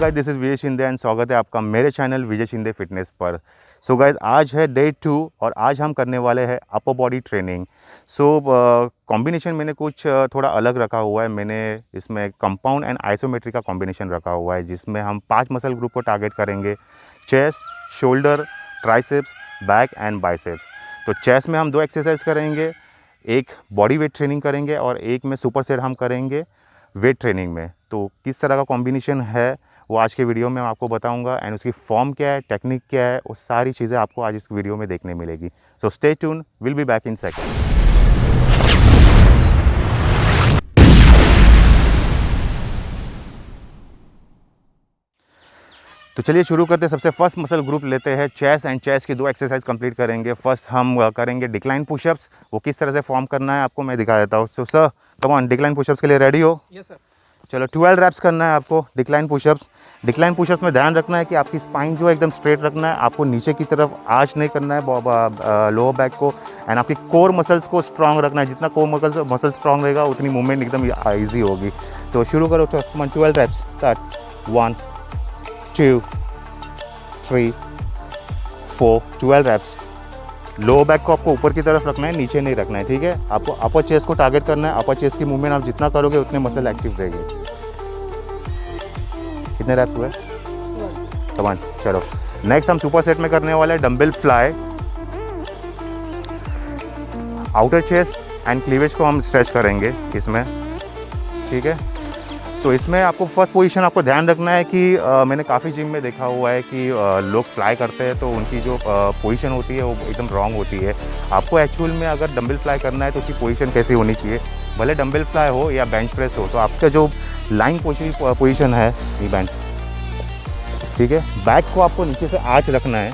Guys, this is Vijay Shinde and स्वागत है आपका मेरे चैनल विजय शिंदे फिटनेस पर। सो गाइस, आज है डे 2 और आज हम करने वाले हैं upper body training. So combination मैंने कुछ थोड़ा अलग रखा हुआ है। मैंने इसमें कंपाउंड एंड आइसोमेट्री का कॉम्बिनेशन रखा हुआ है, जिसमें हम 5 मसल ग्रुप को टारगेट करेंगे: chest, shoulder, triceps, back and biceps. तो चेस्ट में हम 2 एक्सरसाइज करेंगे, एक बॉडी वेट ट्रेनिंग करेंगे और एक में सुपर सेट हम करेंगे वेट ट्रेनिंग में। तो किस तरह का कॉम्बिनेशन है वो आज के वीडियो में मैं आपको बताऊंगा एंड उसकी फॉर्म क्या है, टेक्निक क्या है, वो सारी चीज़ें आपको आज इस वीडियो में देखने मिलेगी। So stay tune, will be back in second. तो चलिए शुरू करते हैं। सबसे फर्स्ट मसल ग्रुप लेते हैं चेस्ट एंड चेस्ट की 2 एक्सरसाइज कंप्लीट करेंगे। फर्स्ट हम करेंगे डिक्लाइन पुशअप्स। वो किस तरह से फॉर्म करना है आपको मैं दिखा देता हूँ। So sir come on, decline pushups के लिए रेडी हो? Yes sir. चलो 12 रैप्स करना है आपको डिक्लाइन पुशअप्स। डिक्लाइन पुशअप्स में ध्यान रखना है कि आपकी स्पाइन जो है एकदम स्ट्रेट रखना है, आपको नीचे की तरफ आर्च नहीं करना है लोअर बैक को, एंड आपकी कोर मसल्स को स्ट्रांग रखना है। जितना कोर मसल स्ट्रांग रहेगा उतनी मूवमेंट एकदम ईजी होगी। तो शुरू करो। 12 reps start. 1 2 3 4 12 reps. Lower back को आपको ऊपर की तरफ रखना है, नीचे नहीं रखना है, ठीक है। आपको अपर चेस्ट को टारगेट करना है। अपर चेस्ट की मूवमेंट आप जितना करोगे उतने मसल एक्टिव रहेंगे। कितने रैप्स हुए? कम ऑन, चलो नेक्स्ट हम सुपर सेट में करने वाले हैं dumbbell fly. Outer chest and cleavage को हम स्ट्रेच करेंगे इसमें, ठीक है। तो इसमें आपको फर्स्ट पोजीशन आपको ध्यान रखना है कि मैंने काफ़ी जिम में देखा हुआ है कि लोग फ्लाई करते हैं तो उनकी जो पोजीशन होती है वो एकदम रॉन्ग होती है। आपको एक्चुअल में अगर डंबल फ्लाई करना है तो उसकी पोजीशन कैसी होनी चाहिए, भले डंबल फ्लाई हो या बेंच प्रेस हो, तो आपका जो लाइन पोजीशन है ये बैंड, ठीक है। बैक को आपको नीचे से आर्च रखना है,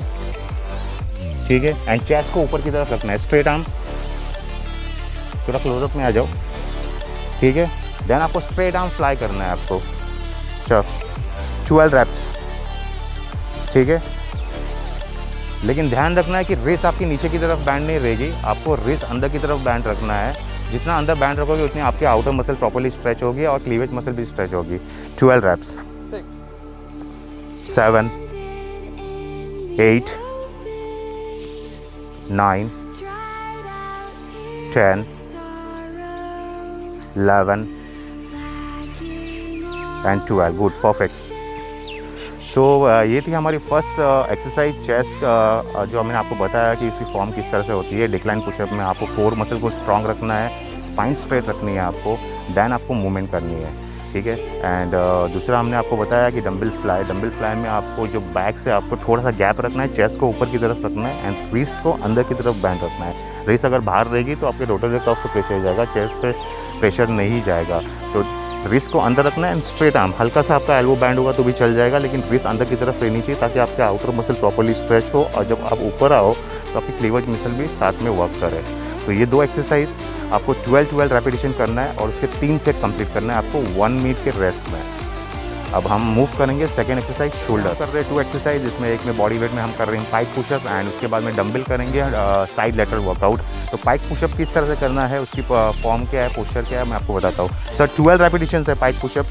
ठीक है, एंड चेस्ट को ऊपर की तरफ रखना है। स्ट्रेट आर्म, थोड़ा क्लोजअप में आ जाओ, ठीक है। देन आपको स्ट्रेट आर्म फ्लाई करना है आपको। चलो 12 रैप्स, ठीक है। लेकिन ध्यान रखना है कि रेस आपकी नीचे की तरफ बैंड नहीं रहेगी, आपको रेस अंदर की तरफ बैंड रखना है। जितना अंदर बैंड रखोगे उतनी आपके आउटर मसल प्रॉपर्ली स्ट्रेच होगी और क्लीवेज मसल भी स्ट्रेच होगी। 12 reps. 7 8 9 10 11 and 12। Good, perfect. So ये थी हमारी फर्स्ट एक्सरसाइज चेस्ट, जो मैंने आपको बताया कि इसकी फॉर्म किस तरह से होती है। डिक्लाइन पुशअप में आपको कोर मसल को स्ट्रांग रखना है, स्पाइन स्ट्रेट रखनी है आपको, देन आपको मूवमेंट करनी है, ठीक है। एंड दूसरा हमने आपको बताया कि डंबल फ्लाई में आपको जो बैक से आपको थोड़ा सा गैप रखना है, चेस्ट को ऊपर की तरफ रखना है एंड रिस्ट को अंदर की तरफ बैंड रखना है। रिस्ट अगर बाहर रहेगी तो आपके रोटरी कफ पे प्रेशर जाएगा, चेस्ट पे प्रेशर नहीं जाएगा। तो रिस्ट को अंदर रखना है एंड स्ट्रेट आर्म, हल्का सा आपका एल्बो बैंड होगा तो भी चल जाएगा, लेकिन रिस्ट अंदर की तरफ रहनी चाहिए ताकि आपके आउटर मसल प्रॉपर्ली स्ट्रेच हो और जब आप ऊपर आओ तो आपकी क्लीवेज मसल भी साथ में वर्क करे। तो ये 2 एक्सरसाइज आपको 12 रेपिटेशन करना है और उसके 3 सेट कंप्लीट करना है आपको 1 मिनट के रेस्ट में। अब हम मूव करेंगे सेकेंड एक्सरसाइज शोल्डर। कर रहे हैं 2 एक्सरसाइज, इसमें एक में बॉडी वेट में हम कर रहे हैं पाइक पुशअप एंड उसके बाद में डंबल करेंगे साइड लेटरल वर्कआउट। तो पाइक पुशअप किस तरह से करना है, उसकी फॉर्म क्या है, पोस्चर क्या है, मैं आपको बताता हूँ। सर 12 रेपिटेशन है पाइक पुशअप।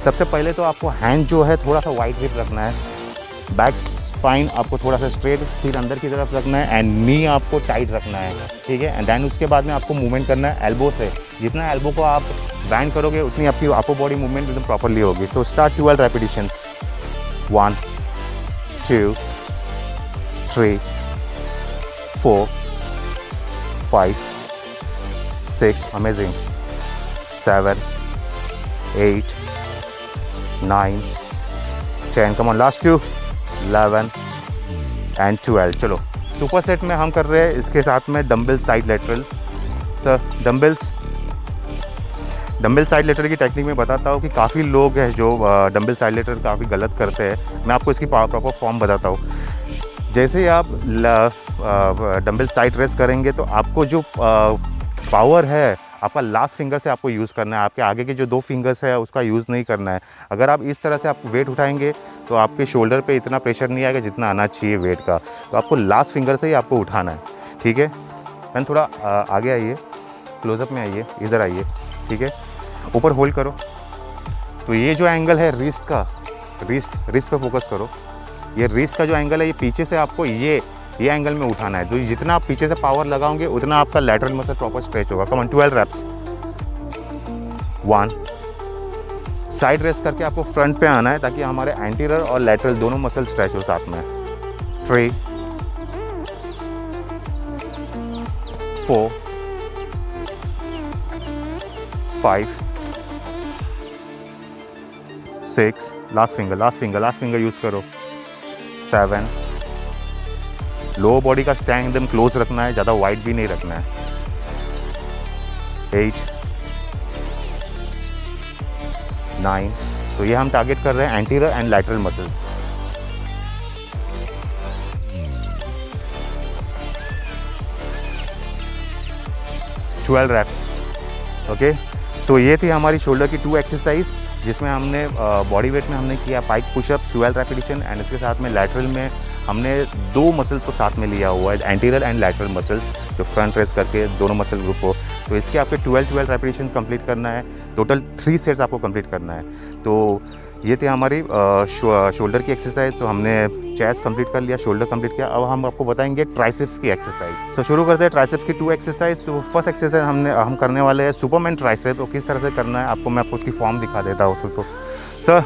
सबसे पहले तो आपको हैंड जो है थोड़ा सा वाइड ग्रिप रखना है, बैक स्पाइन आपको थोड़ा सा स्ट्रेट, सिर अंदर की तरफ रखना है एंड नी आपको टाइट रखना है, ठीक है। एंड देन उसके बाद में आपको मूवमेंट करना है एल्बो से। जितना एल्बो को आप बैंड करोगे उतनी आपकी अपर बॉडी मूवमेंट एकदम प्रॉपर्ली होगी। तो start 12 repetitions. 1 2 3 4 5 6, amazing, 7 8 9 10, come on, last 2, 11 and 12। चलो सुपर सेट में हम कर रहे हैं इसके साथ में dumbbell side lateral. Sir dumbbell side lateral की टेक्निक में बताता हूँ कि काफ़ी लोग हैं जो डंबल साइड लेटरल काफ़ी गलत करते हैं। मैं आपको इसकी प्रॉपर फॉर्म बताता हूँ। जैसे ही आप डंबल साइड रेस्ट करेंगे तो आपको जो पावर है आपका लास्ट फिंगर से आपको यूज़ करना है, आपके आगे के जो 2 फिंगर्स है उसका यूज़ नहीं करना है। अगर आप इस तरह से आप वेट उठाएंगे तो आपके शोल्डर पे इतना प्रेशर नहीं आएगा जितना आना चाहिए वेट का। तो आपको लास्ट फिंगर से ही आपको उठाना है, ठीक है। मैंने थोड़ा आगे आइए, क्लोजअप में आइए, इधर आइए, ठीक है। ऊपर होल्ड करो। तो ये जो एंगल है रिस्ट का, रिस्ट रिस्ट पे फोकस करो। ये रिस्ट का जो एंगल है ये पीछे से आपको ये एंगल में उठाना है। जो जितना आप पीछे से पावर लगाओगे उतना आपका लैटरल मसल प्रॉपर स्ट्रेच होगा। Come on 12 reps. 1 side rest करके आपको फ्रंट पे आना है ताकि हमारे एंटीरियर और लैटरल दोनों मसल स्ट्रेच हो साथ में। 3 4 5 6 लास्ट फिंगर यूज करो। 7 लोअर बॉडी का स्टैंड एकदम क्लोज रखना है, ज़्यादा वाइड भी नहीं रखना है। 8 9 तो ये हम टारगेट कर रहे हैं anterior and lateral muscles. 12 reps. Okay, so ये थी हमारी शोल्डर की 2 एक्सरसाइज जिसमें हमने बॉडी वेट में हमने किया पाइक पुशअप 12 रेपिटेशन एंड इसके साथ में लैटरल में हमने 2 मसल्स को साथ में लिया हुआ है, एंटीरियर एंड लैटरल मसल्स, जो फ्रंट रेस करके दोनों मसल ग्रुप हो। तो इसके आपके 12 रेपिटेशन कंप्लीट करना है। टोटल 3 सेट्स आपको कंप्लीट करना है। तो ये थी हमारी शोल्डर की एक्सरसाइज। तो हमने चेस्ट कंप्लीट कर लिया, शोल्डर कंप्लीट किया। अब हम आपको बताएंगे ट्राइसेप्स की एक्सरसाइज। तो शुरू करते हैं ट्राइसेप्स की 2 एक्सरसाइज। तो फर्स्ट एक्सरसाइज हम करने वाले हैं सुपरमैन ट्राइसेप। तो किस तरह से करना है आपको मैं उसकी फॉर्म दिखा देता हूँ। तो सर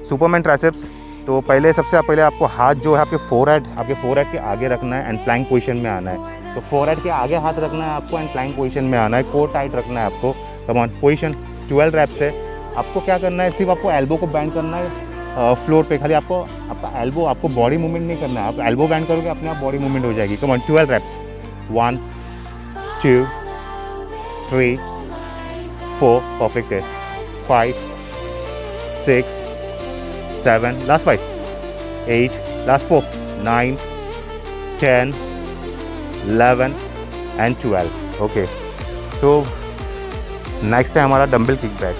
सुपरमैन ट्राइसेप्स, तो सबसे पहले आपको हाथ जो है आपके फोरहेड के आगे रखना है एंड प्लैंक पोजीशन में आना है। तो फोरहेड के आगे हाथ रखना है आपको एंड प्लैंक पोजीशन में आना है। कोर टाइट रखना है आपको। कम ऑन, पोजीशन 12 रैप्स है। आपको क्या करना है, सिर्फ आपको एल्बो को बैंड करना है फ्लोर पे। खाली आपका एल्बो, आपको बॉडी मूवमेंट नहीं करना है। आप एल्बो बैंड करोगे अपने आप बॉडी मूवमेंट हो जाएगी। कम ऑन, 12 रैप्स। 1 2 3 4 परफेक्ट है। 5 6 7 last 5 8 last 4 9 10 11 and 12। Okay, so next है हमारा डंबल किक बैक।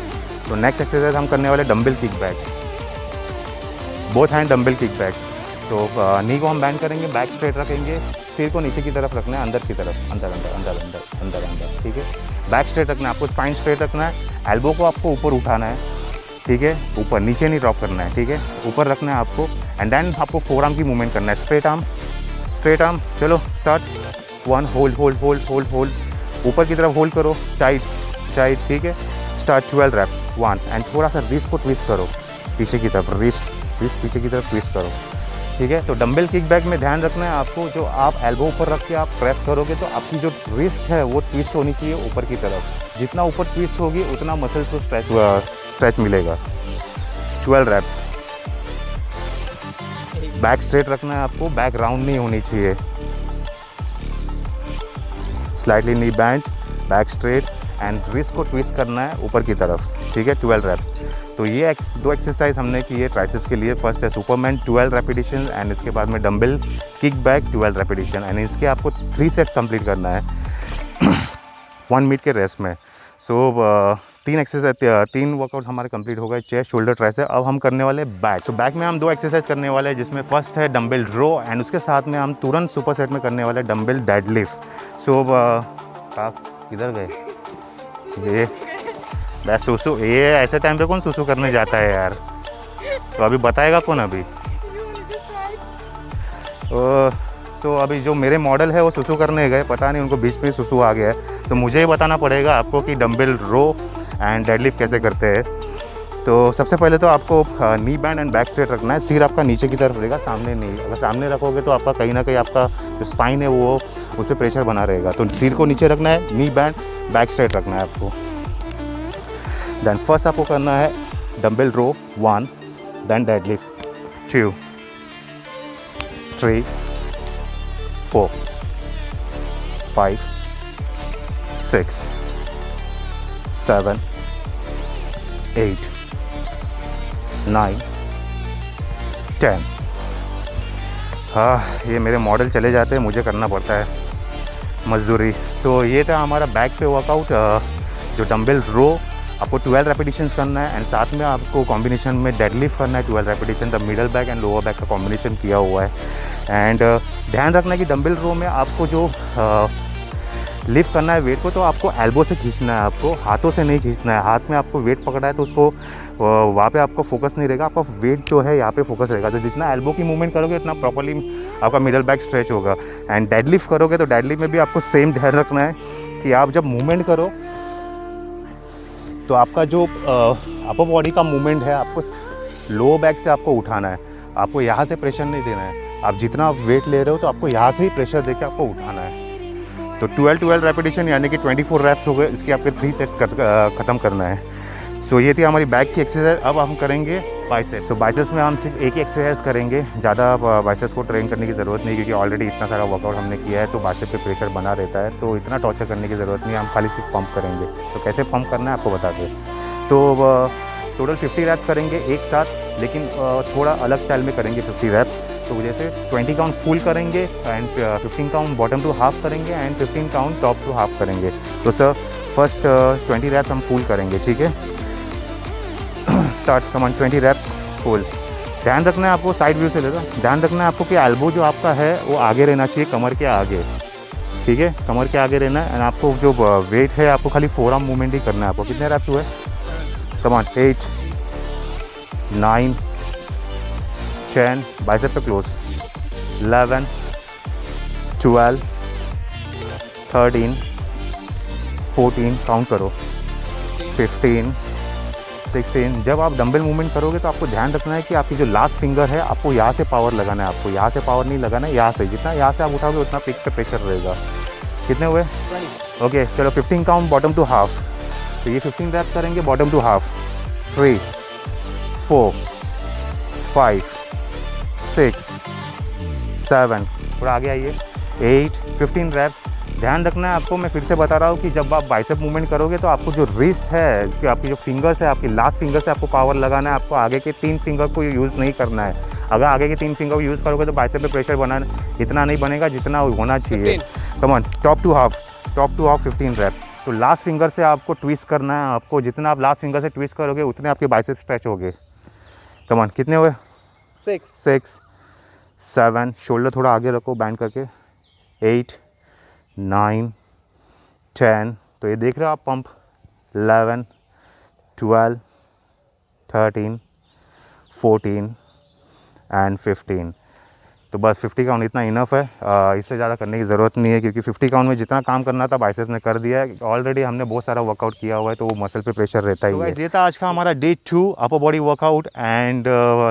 तो नेक्स्ट एक्सरसाइज हम करने वाले dumbbell kick back, both hand dumbbell kick back. तो नी को हम बैंड करेंगे, बैक स्ट्रेट रखेंगे, सिर को नीचे की तरफ रखना है, अंदर की तरफ, अंदर अंदर अंदर अंदर अंदर अंदर। ठीक है, बैक स्ट्रेट रखना है आपको, स्पाइन स्ट्रेट रखना है, एल्बो को आपको ऊपर उठाना है। ठीक है, ऊपर, नीचे नहीं ड्रॉप करना है। ठीक है, ऊपर रखना है आपको एंड देन आपको फोर आर्म की मूवमेंट करना है। Straight arm. चलो start. 1 hold hold hold hold hold, ऊपर की तरफ होल्ड करो, टाइट। ठीक है, स्टार्ट 12 रैप्स। 1 एंड थोड़ा सा रिस्ट को ट्विस्ट करो पीछे की तरफ, रिस्ट पीछे की तरफ ट्विस्ट करो। ठीक है, तो डंबल किक बैक में ध्यान रखना है आपको, जो आप एल्बो ऊपर रख के आप प्रेस करोगे तो आपकी जो रिस्ट है वो ट्विस्ट होनी चाहिए ऊपर की तरफ। जितना ऊपर ट्विस्ट होगी उतना मसल्स को स्ट्रेच मिलेगा। 12 रैप्स। बैक स्ट्रेट रखना है आपको, बैक राउंड नहीं होनी चाहिए। Slightly knee band, back straight and wrist को ट्विस्ट करना है ऊपर की तरफ। ठीक है, 12 रैप्स। तो ये 2 एक्सरसाइज हमने की है ट्राइसेप्स के लिए। फर्स्ट है सुपरमैन 12 रेपिटेशन एंड इसके बाद में dumbbell kick back 12 repetition and इसके आपको 3 सेट्स कंप्लीट करना है 1 मिनट के रेस्ट में। सो 3 वर्कआउट हमारे कंप्लीट हो गए, चेस्ट, शोल्डर, ट्राइसेप। अब हम करने वाले बैक। तो बैक में हम 2 एक्सरसाइज करने वाले हैं, जिसमें फर्स्ट है डंबल रो एंड उसके साथ में हम तुरंत सुपर सेट में करने वाले डंबल डेडलिफ्ट। सो आप किधर गए? ये बस सुसु, ये ऐसे टाइम पे कौन सुसु करने जाता है यार? तो अभी बताएगा कौन अभी? तो अभी जो मेरे मॉडल है वो सुसु करने गए, पता नहीं उनको बीच में सुसु आ गया है। तो मुझे ही बताना पड़ेगा आपको कि डंबल रो एंड डेडलिफ्ट कैसे करते हैं। तो सबसे पहले तो आपको नी बैंड एंड बैक स्ट्रेट रखना है। सिर आपका नीचे की तरफ रहेगा, सामने नहीं। अगर सामने रखोगे तो आपका कहीं ना कहीं आपका जो स्पाइन है वो उस पर प्रेशर बना रहेगा। तो सिर को नीचे रखना है, नी बैंड, बैक स्ट्रेट रखना है आपको। देन फर्स्ट आपको करना है डंबल रो 1, देन डेडलिफ्ट 2 3 4 5 6 7 8 9 10। हाँ, ये मेरे मॉडल चले जाते हैं, मुझे करना पड़ता है मजदूरी। तो ये था हमारा बैक पे वर्कआउट, जो डंबल रो आपको 12 रेपिटेशंस करना है एंड साथ में आपको कॉम्बिनेशन में डेडलिफ्ट करना है 12 repetition. The middle back and lower back का कॉम्बिनेशन किया हुआ है। एंड ध्यान रखना है कि डंबल रो में आपको जो लिफ्ट करना है वेट को तो आपको एल्बो से खींचना है, आपको हाथों से नहीं खींचना है। हाथ में आपको वेट पकड़ा है तो उसको वहाँ पे आपका फोकस नहीं रहेगा, आपका वेट जो है यहाँ पे फोकस रहेगा। तो जितना एल्बो की मूवमेंट करोगे उतना प्रॉपर्ली आपका मिडल बैक स्ट्रेच होगा। एंड डेडलिफ्ट करोगे तो डेडलिफ्ट में भी आपको सेम ध्यान रखना है कि आप जब मूवमेंट करो तो आपका जो अपर बॉडी का मूवमेंट है आपको लो बैक से आपको उठाना है, आपको यहाँ से प्रेशर नहीं देना है। आप जितना वेट ले रहे हो तो आपको यहाँ से ही प्रेशर देके आपको उठाना है। तो 12 रेपिटेशन यानी कि 24 रैप्स हो गए, इसके आपके 3 सेट्स ख़त्म करना है। सो ये थी हमारी बैक की एक्सरसाइज। अब हम करेंगे बाइसेप्स। तो बाइसेप्स में हम सिर्फ एक ही एक्सरसाइज करेंगे, ज़्यादा बाइसेप्स को ट्रेन करने की ज़रूरत नहीं, क्योंकि ऑलरेडी इतना सारा वर्कआउट हमने किया है तो बाइसेप पे प्रेशर बना रहता है, तो इतना टॉर्चर करने की ज़रूरत नहीं है। हम खाली सिर्फ पंप करेंगे। तो कैसे पंप करना है आपको बता दें। तो टोटल 50 रैप्स करेंगे एक साथ, लेकिन थोड़ा अलग स्टाइल में करेंगे 50 रैप्स। तो जैसे 20 काउंट फुल करेंगे and 15 count bottom to half करेंगे and 15 count top to half करेंगे। तो सर फर्स्ट 20 रैप्स हम फुल करेंगे, ठीक है। Start, come on, 20 reps full. ध्यान रखना है आपको, साइड व्यू से लेगा, ध्यान रखना है आपको कि एल्बो जो आपका है वो आगे रहना चाहिए, कमर के आगे, ठीक है, कमर के आगे रहना है। एंड आपको जो वेट है आपको खाली फोरआर्म मूवमेंट ही करना है। आपको कितने रैप्स हुए, कम ऑन, 8 9 10, बाइसेप पे क्लोज, 11 12 13 14, काउंट करो, 15 16। जब आप डंबल मूवमेंट करोगे तो आपको ध्यान रखना है कि आपकी जो लास्ट फिंगर है आपको यहाँ से पावर लगाना है, आपको यहाँ से पावर नहीं लगाना है, यहाँ से, जितना यहाँ से आप उठाओगे उतना पिक पे प्रेशर रहेगा। कितने हुए, ओके चलो 15 काउंट बॉटम टू हाफ। तो ये 15 रैप्स करेंगे बॉटम टू हाफ, 3 4 5 6 7, थोड़ा आगे आइए, 8 15 रैप। ध्यान रखना है आपको, मैं फिर से बता रहा हूँ कि जब आप बाइसेप मूवमेंट करोगे तो आपको जो रिस्ट है, कि आपकी जो फिंगर्स है, आपकी लास्ट फिंगर से आपको पावर लगाना है, आपको आगे के 3 फिंगर को यूज़ नहीं करना है। अगर आगे के 3 फिंगर को यूज़ करोगे तो बाइसेप पे प्रेशर इतना नहीं बनेगा जितना होना चाहिए। Come on, top to half 15 rep. तो लास्ट फिंगर से आपको ट्विस्ट करना है, आपको जितना आप लास्ट फिंगर से ट्विस्ट करोगे उतने आपके बाइसेप स्ट्रेच हो गए। कम ऑन, कितने हुए, 6 7, शोल्डर थोड़ा आगे रखो बैंड करके, 8 9 10। तो ये देख रहे हो आप पंप, 11 12 13 14 एंड 15। तो बस 50 काउंट इतना इनफ है, इससे ज़्यादा करने की ज़रूरत नहीं है, क्योंकि 50 काउंट में जितना काम करना था बाइसेप्स ने कर दिया है। ऑलरेडी हमने बहुत सारा वर्कआउट किया हुआ है तो वो मसल पे प्रेशर रहता ही है। ये था आज का हमारा day 2 upper body workout. And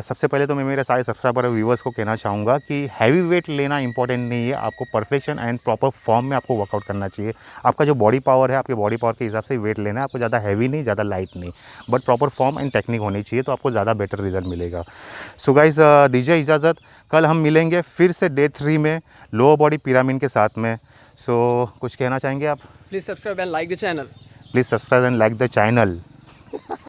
सबसे पहले तो मैं मेरे सारे सब्सक्राइबर और व्यूवर्स को कहना चाहूँगा कि हैवी वेट लेना इंपॉर्टेंट नहीं है, आपको परफेक्शन एंड प्रॉपर फॉर्म में आपको वर्कआउट करना चाहिए। आपका जो बॉडी पावर है, आपके बॉडी पावर के हिसाब से वेट लेना है, आपको ज़्यादा हैवी नहीं, ज़्यादा लाइट नहीं, but proper form and technique होनी चाहिए, तो आपको ज़्यादा बेटर रिजल्ट मिलेगा। सो गाइस, दीजिए इजाज़त, कल हम मिलेंगे फिर से डे 3 में लोअर बॉडी पिरामिड के साथ में। सो कुछ कहना चाहेंगे आप? Please subscribe and like the channel. Please subscribe and like the channel.